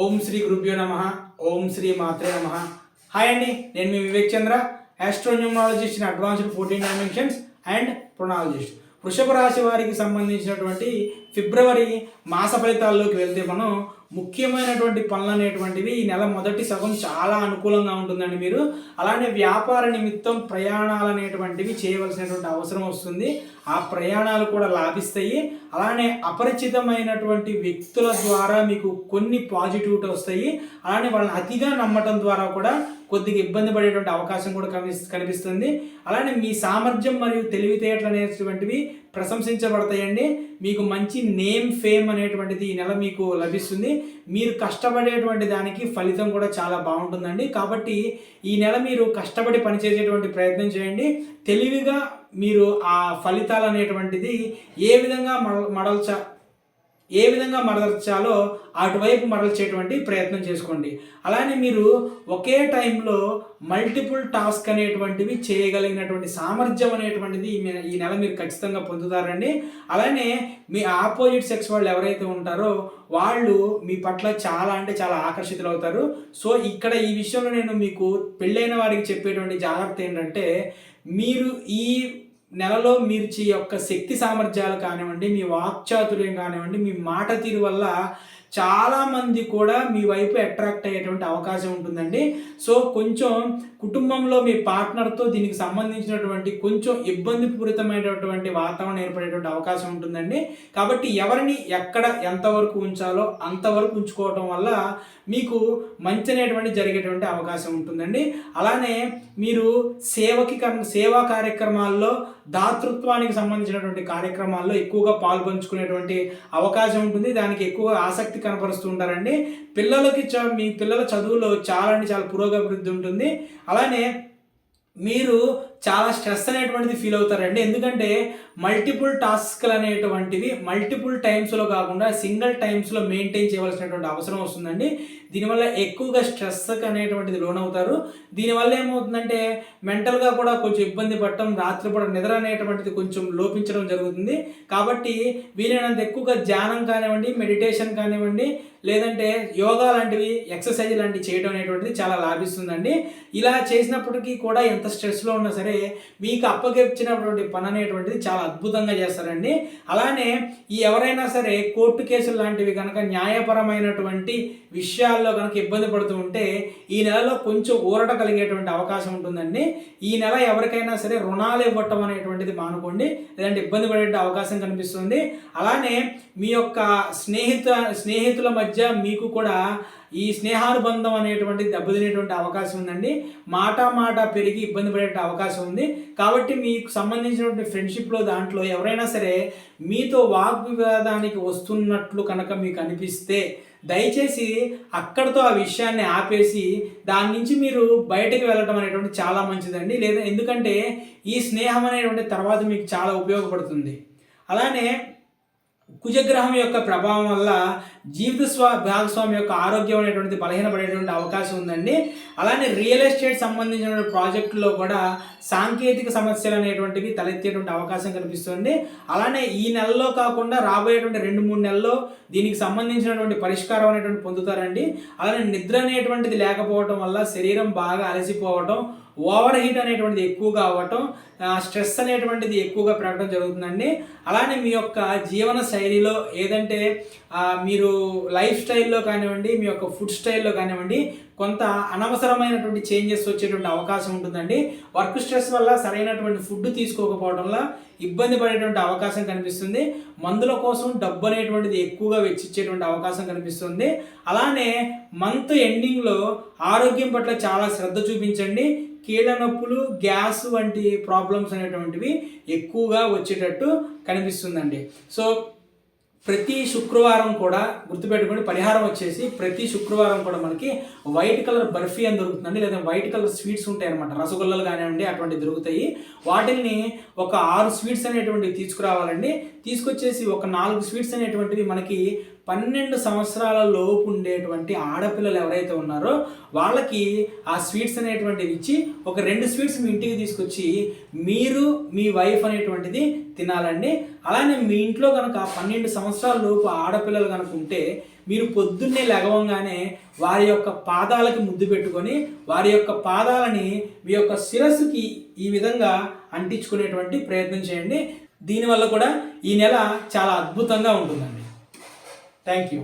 ఓం శ్రీ గురుభ్యో నమః. ఓం శ్రీ మాత్రే నమః. హాయ్ అండి, నేను మీ Vivek Chandra, astronumerologist in advanced 14 dimensions and pronologist. వృషభ రాశి వారికి సంబంధించినటువంటి ఫిబ్రవరి మాస ఫలితాల్లోకి వెళ్తే మనం ముఖ్యమైనటువంటి పనులు అనేటువంటివి ఈ నెల మొదటి సగం చాలా అనుకూలంగా ఉంటుందండి. మీరు అలానే వ్యాపార నిమిత్తం ప్రయాణాలు అనేటువంటివి చేయవలసినటువంటి అవసరం వస్తుంది. ఆ ప్రయాణాలు కూడా లాభిస్తాయి. అలానే అపరిచితమైనటువంటి వ్యక్తుల ద్వారా మీకు కొన్ని పాజిటివిటీ వస్తాయి. అలానే వాళ్ళని అతిగా నమ్మటం ద్వారా కూడా కొద్దిగా ఇబ్బంది పడేటువంటి అవకాశం కూడా కనిపిస్తుంది. అలానే మీ సామర్థ్యం మరియు తెలివితేటలు అనేటువంటివి ప్రశంసించబడతాయండి. మీకు మంచి నేమ్ ఫేమ్ అనేటువంటిది ఈ నెల మీకు లభిస్తుంది. మీరు కష్టపడేటువంటి దానికి ఫలితం కూడా చాలా బాగుంటుందండి. కాబట్టి ఈ నెల మీరు కష్టపడి పనిచేసేటువంటి ప్రయత్నం చేయండి. తెలివిగా మీరు ఆ ఫలితాలు అనేటువంటిది ఏ విధంగా మరల్చాలో అటువైపు మరల్చేటువంటి ప్రయత్నం చేసుకోండి. అలానే మీరు ఒకే టైంలో మల్టిపుల్ టాస్క్ అనేటువంటివి చేయగలిగినటువంటి సామర్థ్యం అనేటువంటిది ఈ నెల మీరు ఖచ్చితంగా పొందుతారండి. అలానే మీ ఆపోజిట్ సెక్స్ వాళ్ళు ఎవరైతే ఉంటారో వాళ్ళు మీ పట్ల చాలా ఆకర్షితులు అవుతారు. సో ఇక్కడ ఈ విషయంలో నేను మీకు పెళ్ళైన వారికి చెప్పేటువంటి జాగ్రత్త ఏంటంటే, మీరు ఈ నెలలో మీరు యొక్క శక్తి సామర్థ్యాలు కానివ్వండి, మీ వాక్చాతుర్యం కానివ్వండి, మీ మాట తీరు వల్ల చాలామంది కూడా మీ వైపు అట్రాక్ట్ అయ్యేటువంటి అవకాశం ఉంటుందండి. సో కొంచెం కుటుంబంలో మీ పార్ట్నర్తో దీనికి సంబంధించినటువంటి కొంచెం ఇబ్బందిపూరితమైనటువంటి వాతావరణం ఏర్పడేటువంటి అవకాశం ఉంటుందండి. కాబట్టి ఎవరిని ఎక్కడ ఎంతవరకు ఉంచాలో అంతవరకు ఉంచుకోవటం వల్ల మీకు మంచి అనేటువంటి జరిగేటువంటి అవకాశం ఉంటుందండి. అలానే మీరు సేవా కార్యక్రమాల్లో, దాతృత్వానికి సంబంధించినటువంటి కార్యక్రమాల్లో ఎక్కువగా పాల్పంచుకునేటువంటి అవకాశం ఉంటుంది. దానికి ఎక్కువ ఆసక్తి కనపరుస్తూ ఉంటారండి. మీ పిల్లల చదువులో చాలా పురోగతి ఉంటుంది. అలానే మీరు చాలా స్ట్రెస్ అనేటువంటిది ఫీల్ అవుతారండి. ఎందుకంటే మల్టిపుల్ టాస్క్లు అనేటువంటివి మల్టిపుల్ టైమ్స్లో కాకుండా సింగిల్ టైమ్స్లో మెయింటైన్ చేయవలసినటువంటి అవసరం వస్తుందండి. దీనివల్ల ఎక్కువగా స్ట్రెస్ అనేటువంటిది లోనవుతారు. దీనివల్ల ఏమవుతుందంటే మెంటల్గా కూడా కొంచెం ఇబ్బంది పడటం, రాత్రిపూట నిద్ర అనేటువంటిది కొంచెం లోపించడం జరుగుతుంది. కాబట్టి వీలైనంత ఎక్కువగా ధ్యానం కానివ్వండి, మెడిటేషన్ కానివ్వండి, లేదంటే యోగా లాంటివి, ఎక్సర్సైజ్ లాంటివి చేయడం అనేటువంటిది చాలా లాభిస్తుందండి. ఇలా చేసినప్పటికీ కూడా ఎంత స్ట్రెస్లో ఉన్నా సరే మీకు అప్పగించినటువంటి పని అనేటువంటిది చాలా అద్భుతంగా చేస్తారండి. అలానే ఎవరైనా సరే కోర్టు కేసులు లాంటివి కనుక న్యాయపరమైనటువంటి విషయాల్లో కనుక ఇబ్బంది పడుతూ ఉంటే ఈ నెలలో కొంచెం ఊరట కలిగేటువంటి అవకాశం ఉంటుందండి. ఈ నెల ఎవరికైనా సరే రుణాలు ఇవ్వటం అనేటువంటిది మానుకోండి, లేదంటే ఇబ్బంది పడే అవకాశం కనిపిస్తుంది. అలానే మీ యొక్క స్నేహితుల మధ్య మీకు కూడా ఈ స్నేహానుబంధం అనేటువంటిది దెబ్బతినేటువంటి అవకాశం ఉందండి. మాట పెరిగి ఇబ్బంది పడే అవకాశం ఉంది. కాబట్టి మీకు సంబంధించినటువంటి ఫ్రెండ్షిప్లో దాంట్లో ఎవరైనా సరే మీతో వాగ్వివాదానికి వస్తున్నట్లు కనుక మీకు అనిపిస్తే దయచేసి అక్కడితో ఆ విషయాన్ని ఆపేసి దాని నుంచి మీరు బయటకు వెళ్ళటం అనేటువంటి చాలా మంచిదండి. లేదా ఎందుకంటే ఈ స్నేహం అనేటువంటి తర్వాత మీకు చాలా ఉపయోగపడుతుంది. అలానే కుజగ్రహం యొక్క ప్రభావం వల్ల భాగస్వామి యొక్క ఆరోగ్యం అనేటువంటిది బలహీనపడేటువంటి అవకాశం ఉందండి. అలానే రియల్ ఎస్టేట్ సంబంధించిన ప్రాజెక్టులో కూడా సాంకేతిక సమస్యలు అనేటువంటివి తలెత్తేటువంటి అవకాశం కనిపిస్తుంది. అలానే ఈ నెలలో కాకుండా రాబోయేటువంటి 2-3 నెలల్లో దీనికి సంబంధించినటువంటి పరిష్కారం అనేటువంటి పొందుతారండి. అలానే నిద్ర అనేటువంటిది లేకపోవటం వల్ల శరీరం బాగా అలసిపోవటం, ఓవర్ హీట్ అనేటువంటిది ఎక్కువగా అవ్వటం, స్ట్రెస్ అనేటువంటిది ఎక్కువగా పెరగడం జరుగుతుందండి. అలానే మీ యొక్క జీవన శైలిలో ఏదంటే మీరు లైఫ్ స్టైల్లో కానివ్వండి, మీ యొక్క ఫుడ్ స్టైల్లో కానివ్వండి కొంత అనవసరమైనటువంటి చేంజెస్ వచ్చేటువంటి అవకాశం ఉంటుందండి. వర్క్ స్ట్రెస్ వల్ల సరైనటువంటి ఫుడ్ తీసుకోకపోవడం వల్ల ఇబ్బంది పడేటువంటి అవకాశం కనిపిస్తుంది. మందుల కోసం డబ్బు అనేటువంటిది ఎక్కువగా వెచ్చించేటువంటి అవకాశం కనిపిస్తుంది. అలానే మంత్ ఎండింగ్లో ఆరోగ్యం పట్ల చాలా శ్రద్ధ చూపించండి. కీళ్ళ నొప్పులు, గ్యాస్ వంటి ప్రాబ్లమ్స్ అనేటువంటివి ఎక్కువగా వచ్చేటట్టు కనిపిస్తుందండి. సో ప్రతి శుక్రవారం కూడా గుర్తుపెట్టుకోండి, పరిహారం వచ్చేసి ప్రతి శుక్రవారం కూడా మనకి వైట్ కలర్ బర్ఫీ అని దొరుకుతుందండి, లేదా వైట్ కలర్ స్వీట్స్ ఉంటాయి అనమాట, రసగుల్లలు కానివ్వండి అటువంటివి దొరుకుతాయి. వాటిని ఒక 6 స్వీట్స్ అనేటువంటివి తీసుకురావాలండి. తీసుకొచ్చేసి ఒక 4 స్వీట్స్ అనేటువంటివి మనకి 12 సంవత్సరాల లోపు ఉండేటువంటి ఆడపిల్లలు ఎవరైతే ఉన్నారో వాళ్ళకి ఆ స్వీట్స్ అనేటువంటివి ఇచ్చి ఒక 2 స్వీట్స్ మీ ఇంటికి తీసుకొచ్చి మీరు మీ వైఫ్ అనేటువంటిది తినాలండి. అలానే మీ ఇంట్లో కనుక 12 సంవత్సరాల లోపు ఆడపిల్లలు కనుక ఉంటే మీరు పొద్దున్నే లెగవంగానే వారి యొక్క పాదాలకి ముద్దు పెట్టుకొని వారి యొక్క పాదాలని మీ యొక్క శిరస్సుకి ఈ విధంగా అంటించుకునేటువంటి ప్రయత్నం చేయండి. దీనివల్ల కూడా ఈ నెల చాలా అద్భుతంగా ఉంటుందండి. Thank you.